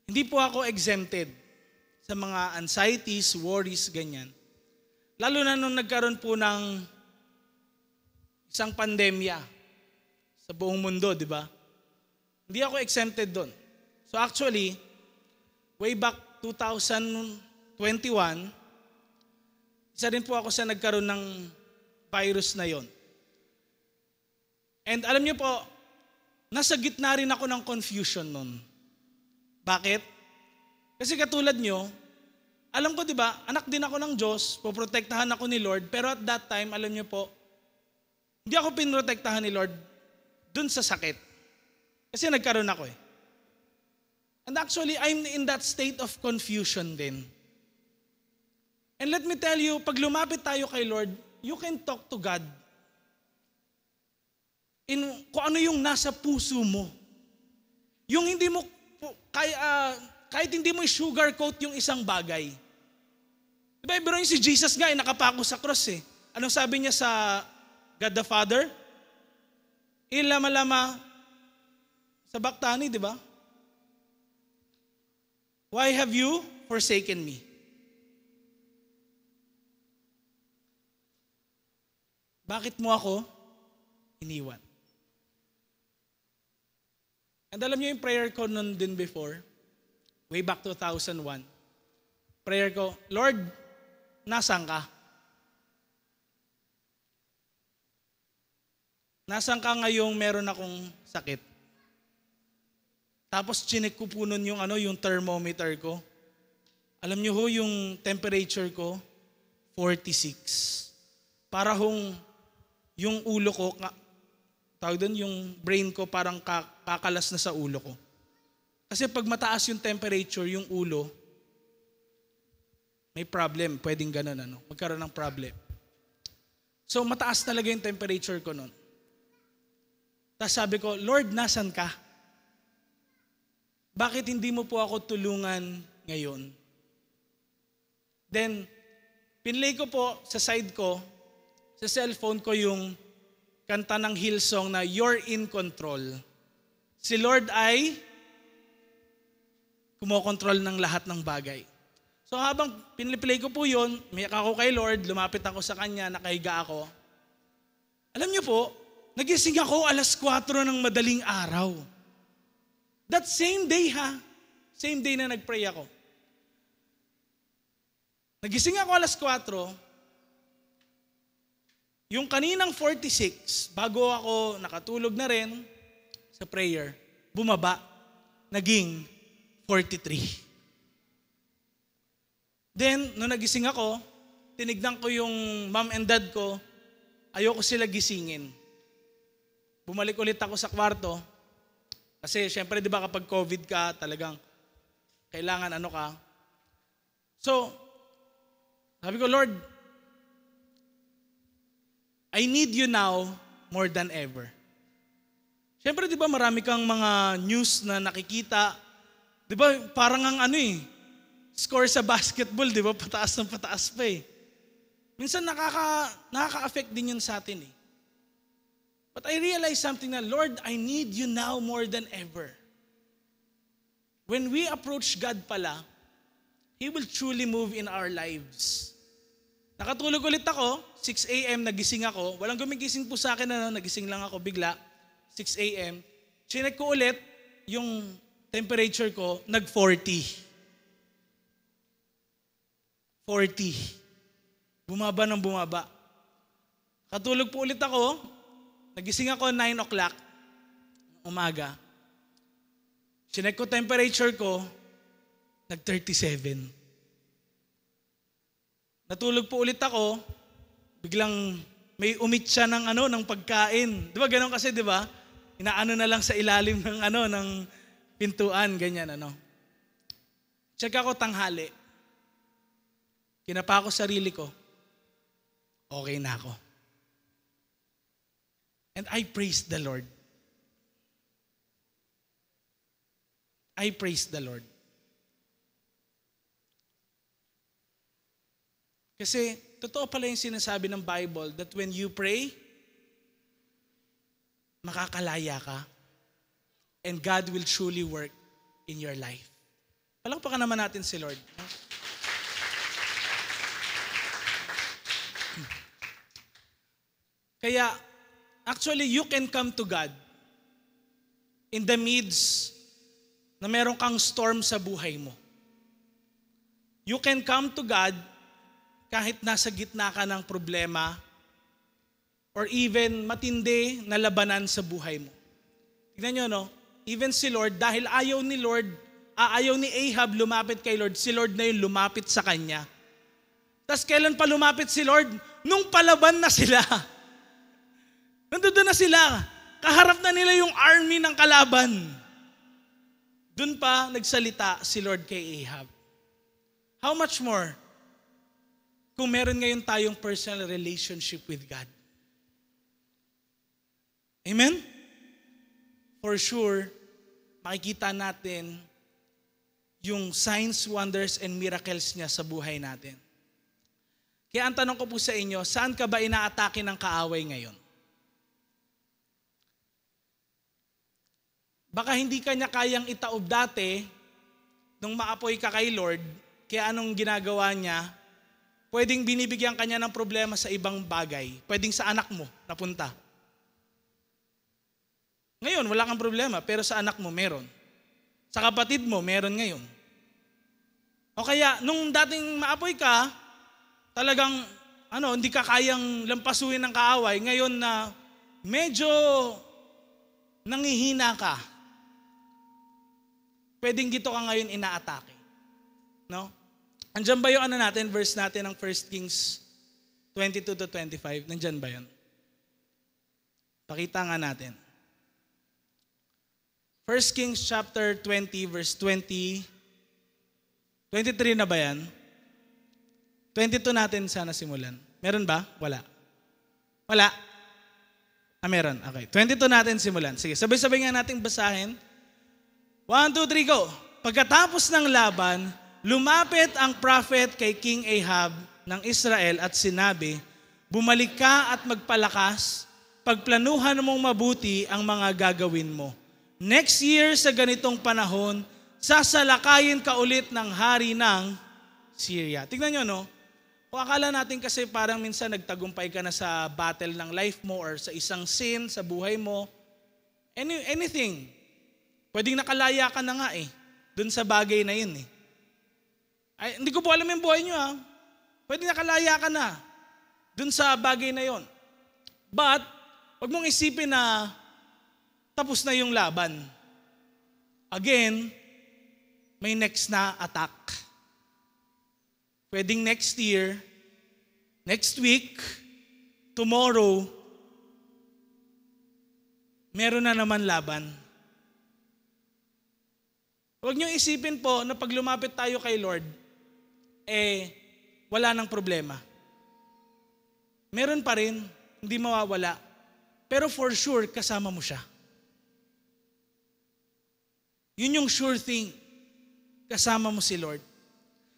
hindi po ako exempted sa mga anxieties, worries, ganyan. Lalo na nung nagkaroon po ng isang pandemya sa buong mundo, di ba? Hindi ako exempted doon. So actually, way back 2021, isa rin po ako sa nagkaroon ng virus na yon. And alam niyo po, nasa gitna rin ako ng confusion nun. Bakit? Kasi katulad nyo, alam ko diba, anak din ako ng Diyos, poprotektahan ako ni Lord, pero at that time, alam nyo po, hindi ako pinrotektahan ni Lord dun sa sakit. Kasi nagkaroon ako eh. And actually, I'm in that state of confusion din. And let me tell you, pag lumapit tayo kay Lord, you can talk to God kung ano yung nasa puso mo. Yung hindi mo, kahit hindi mo sugarcoat yung isang bagay. Diba, pero yung si Jesus nga, nakapako sa cross eh. Anong sabi niya sa God the Father? Ilama-lama sa baktani, di ba? Why have you forsaken me? Bakit mo ako iniwan? And alam niyo yung prayer ko nun din before, way back 2001. Prayer ko, Lord, nasaan ka? Nasaan ka ngayong meron akong sakit? Tapos chinek ko po nun yung thermometer ko. Alam niyo ho, yung temperature ko, 46. Para yung ulo ko, tawag doon, yung brain ko parang kakalas na sa ulo ko. Kasi pag mataas yung temperature, yung ulo, may problem. Pwedeng ganun, magkaroon ng problem. So mataas talaga yung temperature ko nun. Tapos sabi ko, Lord, nasan ka? Bakit hindi mo po ako tulungan ngayon? Then, pinlay ko po sa side ko, sa cellphone ko yung kanta ng Hillsong na You're in Control. Si Lord ay kumokontrol ng lahat ng bagay. So habang pinlay ko po yun, umiyak ako kay Lord, lumapit ako sa Kanya, nakahiga ako. Alam niyo po, nagising ako 4:00 ng madaling araw. That same day same day na nagpray ako. Nagising ako 4:00, yung kaninang 46, bago ako nakatulog na rin sa prayer, bumaba, naging 43. Then, nung nagising ako, tinignan ko yung mom and dad ko, ayoko sila gisingin. Bumalik ulit ako sa kwarto, kasi syempre di ba kapag COVID ka, talagang kailangan ano ka. So, sabi ko, Lord, I need you now more than ever. Siyempre, di ba marami kang mga news na nakikita. Di ba parang ang score sa basketball, di ba? Pataas ng pataas pa eh. Minsan nakaka-affect din yun sa atin eh. But I realized something na, Lord, I need you now more than ever. When we approach God pala, He will truly move in our lives. Nakatulog ulit ako, 6 a.m. nagising ako. Walang gumigising po sa akin, nagising lang ako bigla, 6 a.m. Chinek ko ulit yung temperature ko, nag-40. 40. Bumaba ng bumaba. Katulog po ulit ako, nagising ako 9 o'clock umaga. Chinek ko temperature ko, nag-37. Natulog po ulit ako, biglang may umit siya ng pagkain. Di ba ganoon kasi, di ba? Inaano na lang sa ilalim ng pintuan, ganyan Check ako tanghali. Kinapa ko sarili ko. Okay na ako. And I praise the Lord. I praise the Lord. Kasi totoo pala yung sinasabi ng Bible that when you pray, makakalaya ka and God will truly work in your life. Palakpakan naman natin si Lord. Kaya, actually, you can come to God in the midst na meron kang storm sa buhay mo. You can come to God kahit nasa gitna ka ng problema or even matindi na labanan sa buhay mo. Tignan nyo, even si Lord, dahil ayaw ni Ahab lumapit kay Lord, si Lord na yung lumapit sa kanya. Tapos kailan pa lumapit si Lord? Nung palaban na sila. Nandun na sila. Kaharap na nila yung army ng kalaban. Doon pa nagsalita si Lord kay Ahab. How much more kung meron ngayon tayong personal relationship with God? Amen? For sure, makikita natin yung signs, wonders, and miracles niya sa buhay natin. Kaya ang tanong ko po sa inyo, saan ka ba inaatake ng kaaway ngayon? Baka hindi ka niya kayang itaob dati nung maapoy ka kay Lord, kaya anong ginagawa niya? Pwedeng binibigyan kanya ng problema sa ibang bagay. Pwedeng sa anak mo napunta. Ngayon, wala kang problema, pero sa anak mo meron. Sa kapatid mo, meron ngayon. O kaya, nung dating maapoy ka, talagang, hindi ka kayang lampasuin ng kaaway. Ngayon na medyo nangihina ka, pwedeng dito ka ngayon inaatake. No? Andiyan ba yung verse natin ng 1 Kings 22-25? Nandiyan ba yun? Pakita nga natin. 1 Kings chapter 20 verse 20. 23 na ba yan? 22 natin sana simulan. Meron ba? Wala. Wala? Meron. Okay. 22 natin simulan. Sige, sabay-sabay nga nating basahin. 1, 2, 3, go! Pagkatapos ng laban, lumapit ang prophet kay King Ahab ng Israel at sinabi, bumalik ka at magpalakas, pagplanuhan mong mabuti ang mga gagawin mo. Next year sa ganitong panahon, sasalakayin ka ulit ng hari ng Syria. Tignan nyo, kung akala natin kasi parang minsan nagtagumpay ka na sa battle ng life mo or sa isang sin sa buhay mo, anything, pwedeng nakalaya ka na nga dun sa bagay na yun Ay, hindi ko po alam yung buhay nyo Pwedeng nakalaya ka na dun sa bagay na yon. But, wag mong isipin na tapos na yung laban. Again, may next na attack. Pwedeng next year, Next week, tomorrow, meron na naman laban. Huwag niyong isipin po na pag lumapit tayo kay Lord, wala nang problema. Meron pa rin, hindi mawawala. Pero for sure, kasama mo siya. Yun yung sure thing. Kasama mo si Lord.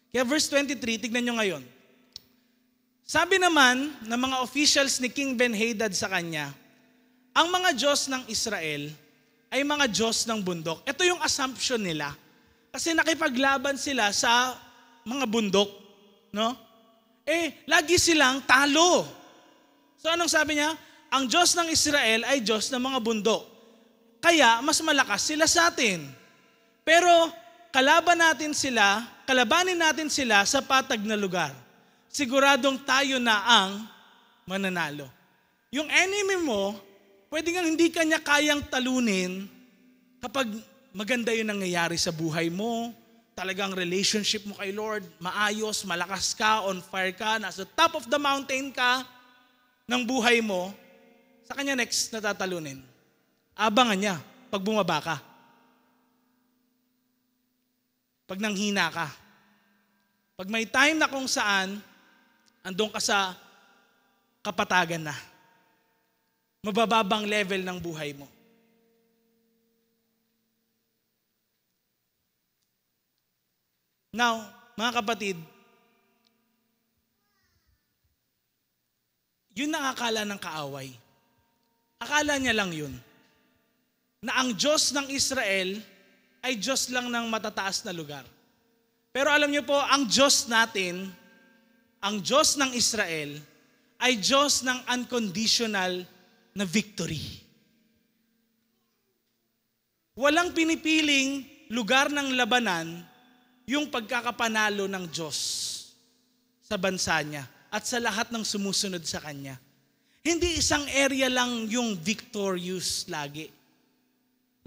Kaya verse 23, tignan nyo ngayon. Sabi naman ng mga officials ni King Ben-Hadad sa kanya, ang mga Diyos ng Israel ay mga Diyos ng bundok. Ito yung assumption nila. Kasi nakipaglaban sila sa mga bundok. No? Lagi silang talo. So anong sabi niya? Ang Diyos ng Israel ay Diyos ng mga bundok. Kaya mas malakas sila sa atin. Pero kalabanin natin sila sa patag na lugar. Siguradong tayo na ang mananalo. Yung enemy mo, pwede nga hindi kanya kayang talunin kapag maganda yung nangyayari sa buhay mo, talagang relationship mo kay Lord, maayos, malakas ka, on fire ka, nasa top of the mountain ka ng buhay mo, sa kanya next natatalunin. Abangan niya pag bumaba ka. Pag nanghina ka. Pag may time na kung saan, andun ka sa kapatagan na. Mabababang level ng buhay mo. Now, mga kapatid, yun nakakala ng kaaway. Akala niya lang yun. Na ang Diyos ng Israel ay Diyos lang ng matataas na lugar. Pero alam niyo po, ang Diyos natin, ang Diyos ng Israel, ay Diyos ng unconditional na victory. Walang pinipiling lugar ng labanan yung pagkakapanalo ng Diyos sa bansa niya at sa lahat ng sumusunod sa Kanya. Hindi isang area lang yung victorious lagi.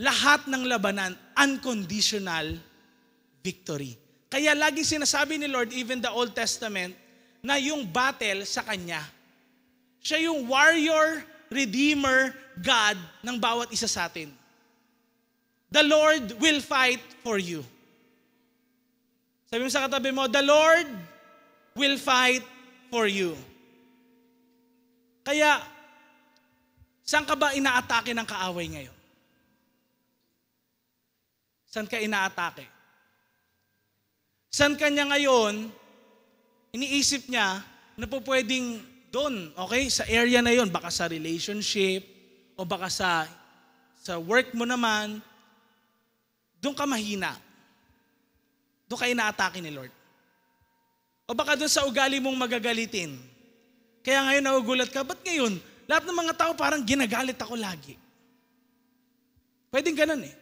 Lahat ng labanan, unconditional victory. Kaya lagi sinasabi ni Lord, even the Old Testament, na yung battle sa Kanya. Siya yung warrior, redeemer, God ng bawat isa sa atin. The Lord will fight for you. Sabi mo sa katabi mo, the Lord will fight for you. Kaya, saan ka ba inaatake ng kaaway ngayon? Saan ka inaatake? Saan ka niya ngayon, iniisip niya na po pwedeng doon, okay, sa area na yon, baka sa relationship, o baka sa work mo naman, doon ka mahina. Doon ka inaatake ni Lord. O baka doon sa ugali mong magagalitin. Kaya ngayon nagugulat ka, ba't ngayon? Lahat ng mga tao parang ginagalit ako lagi. Pwedeng ganun eh.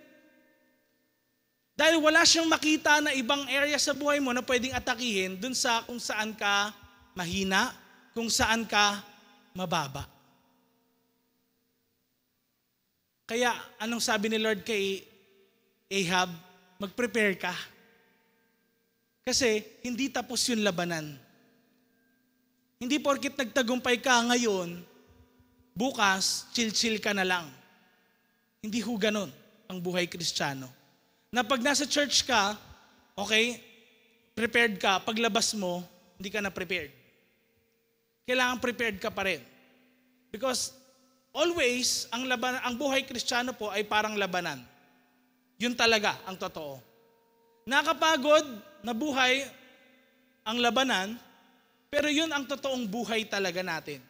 Dahil wala siyang makita na ibang area sa buhay mo na pwedeng atakihin dun sa kung saan ka mahina, kung saan ka mababa. Kaya anong sabi ni Lord kay Ahab? Mag-prepare ka. Kasi hindi tapos yung labanan. Hindi porkit nagtagumpay ka ngayon, bukas, chill-chill ka na lang. Hindi ho ganun ang buhay Kristiyano. Na pag nasa church ka, okay, prepared ka, paglabas mo, hindi ka na prepared. Kailangan prepared ka pa rin. Because always, ang buhay Kristiyano po ay parang labanan. Yun talaga ang totoo. Nakapagod na buhay ang labanan, pero yun ang totoong buhay talaga natin.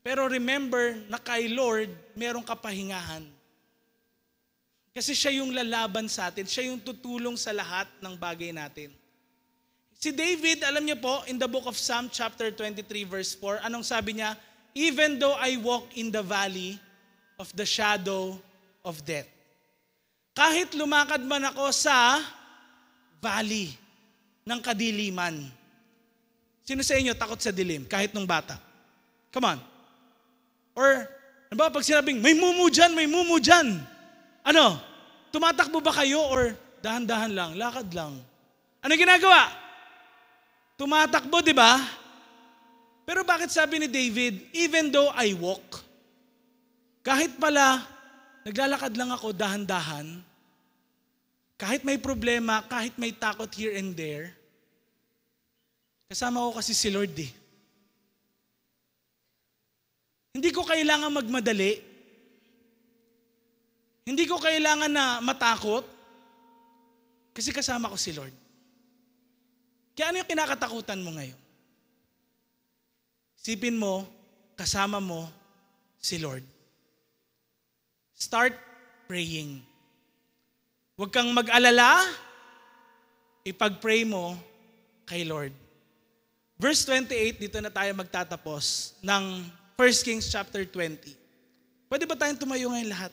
Pero remember na kay Lord, merong kapahingahan. Kasi siya yung lalaban sa atin, siya yung tutulong sa lahat ng bagay natin. Si David, alam niyo po, in the book of Psalm chapter 23 verse 4, anong sabi niya? Even though I walk in the valley of the shadow of death. Kahit lumakad man ako sa valley ng kadiliman. Sino sa inyo takot sa dilim, kahit nung bata? Come on. Or, ano ba, pag sinabing, may mumu dyan. Ano? Tumatakbo ba kayo or dahan-dahan lang, lakad lang? Ano ginagawa? Tumatakbo, di ba? Pero bakit sabi ni David, even though I walk, kahit pala naglalakad lang ako dahan-dahan, kahit may problema, kahit may takot here and there, kasama ko kasi si Lord eh. Hindi ko kailangan magmadali. Hindi ko kailangan na matakot kasi kasama ko si Lord. Kaya ano yung kinakatakutan mo ngayon? Isipin mo, kasama mo si Lord. Start praying. Huwag kang mag-alala, ipag-pray mo kay Lord. Verse 28, dito na tayo magtatapos ng 1 Kings chapter 20. Pwede ba tayong tumayo ngayon lahat?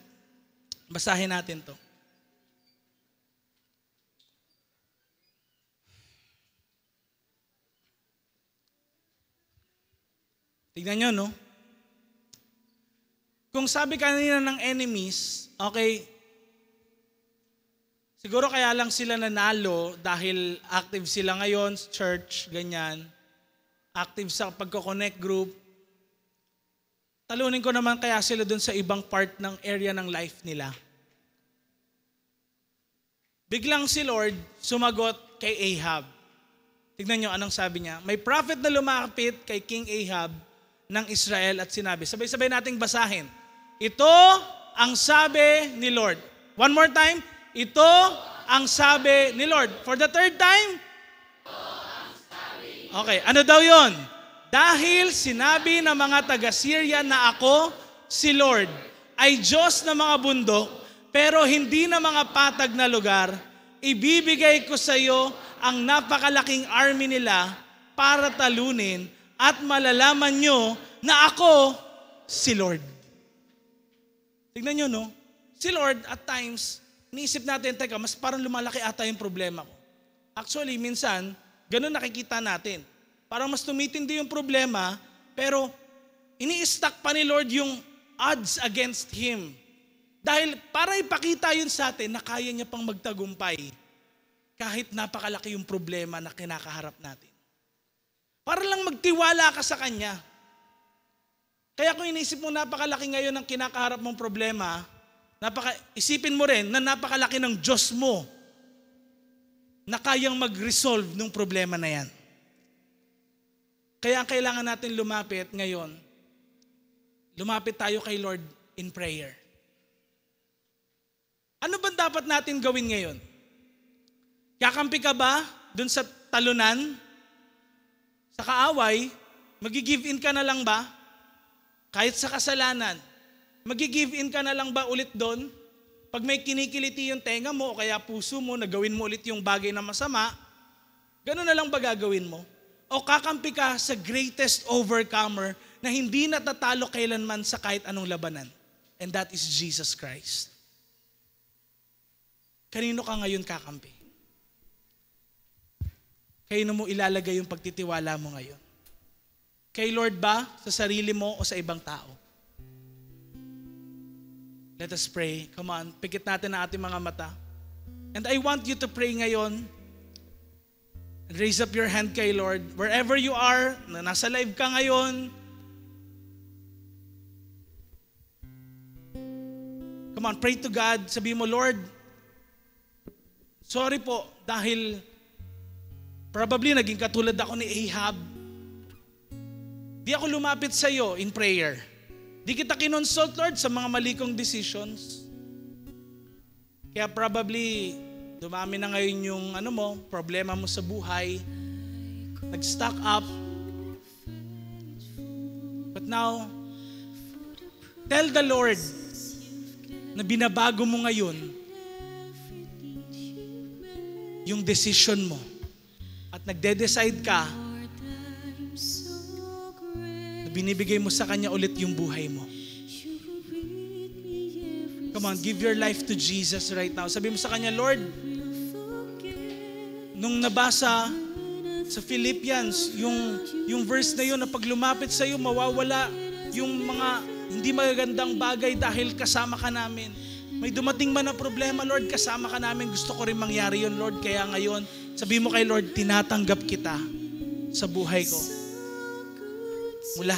Basahin natin to. Tignan nyo, no? Kung sabi kanina ng enemies, okay, siguro kaya lang sila nanalo dahil active sila ngayon, church, ganyan. Active sa pagko-connect group. Talunin ko naman kaya sila dun sa ibang part ng area ng life nila. Biglang si Lord sumagot kay Ahab. Tignan nyo anong sabi niya. May prophet na lumapit kay King Ahab ng Israel at sinabi, sabay-sabay nating basahin. Ito ang sabi ni Lord. One more time. Ito ang sabi ni Lord. For the third time? Okay, ano daw yon? Dahil sinabi ng mga taga-Syria na ako, si Lord, ay Diyos ng mga bundok, pero hindi na mga patag na lugar, ibibigay ko sa iyo ang napakalaking army nila para talunin at malalaman nyo na ako si Lord. Tignan nyo, no? Si Lord, at times, iniisip natin, teka, mas parang lumalaki ata yung problema ko. Actually, minsan, ganun nakikita natin. Parang mas tumitindi yung problema, pero ini-stack pa ni Lord yung odds against Him. Dahil para ipakita yun sa atin na kaya niya pang magtagumpay kahit napakalaki yung problema na kinakaharap natin. Para lang magtiwala ka sa Kanya. Kaya kung inisip mo napakalaki ngayon ang kinakaharap mong problema, isipin mo rin na napakalaki ng Diyos mo na kayang mag-resolve ng problema na yan. Kaya ang kailangan natin lumapit ngayon, lumapit tayo kay Lord in prayer. Ano ba dapat natin gawin ngayon? Kakampi ka ba dun sa talunan? Sa kaaway, magi-give in ka na lang ba? Kahit sa kasalanan, magi-give in ka na lang ba ulit doon? Pag may kinikiliti yung tenga mo o kaya puso mo, nagawin mo ulit yung bagay na masama, gano'n na lang ba gagawin mo? O kakampi ka sa greatest overcomer na hindi natatalo kailanman sa kahit anong labanan? And that is Jesus Christ. Kanino ka ngayon kakampi? Kanino mo ilalagay yung pagtitiwala mo ngayon? Kay Lord ba? Sa sarili mo o sa ibang tao? Let us pray. Come on, pikit natin ang ating mga mata. And I want you to pray ngayon. Raise up your hand kay Lord. Wherever you are, na nasa live ka ngayon. Come on, pray to God. Sabi mo, Lord, sorry po dahil probably naging katulad ako ni Ahab. Di ako lumapit sa iyo in prayer. Di kita kinonsult, Lord, sa mga mali kong decisions. Kaya probably dumami na ngayon yung problema mo sa buhay. Nag-stack up. But now, tell the Lord na binabago mo ngayon yung decision mo. At nagde-decide ka na binibigay mo sa Kanya ulit yung buhay mo. Come on, give your life to Jesus right now. Sabi mo sa Kanya, Lord, nung nabasa sa Philippians, yung verse na yun na pag lumapit sa iyo, mawawala yung mga hindi magagandang bagay dahil kasama ka namin. May dumating man na problema, Lord, kasama ka namin. Gusto ko rin mangyari yun, Lord. Kaya ngayon, sabi mo kay Lord, tinatanggap kita sa buhay ko. mula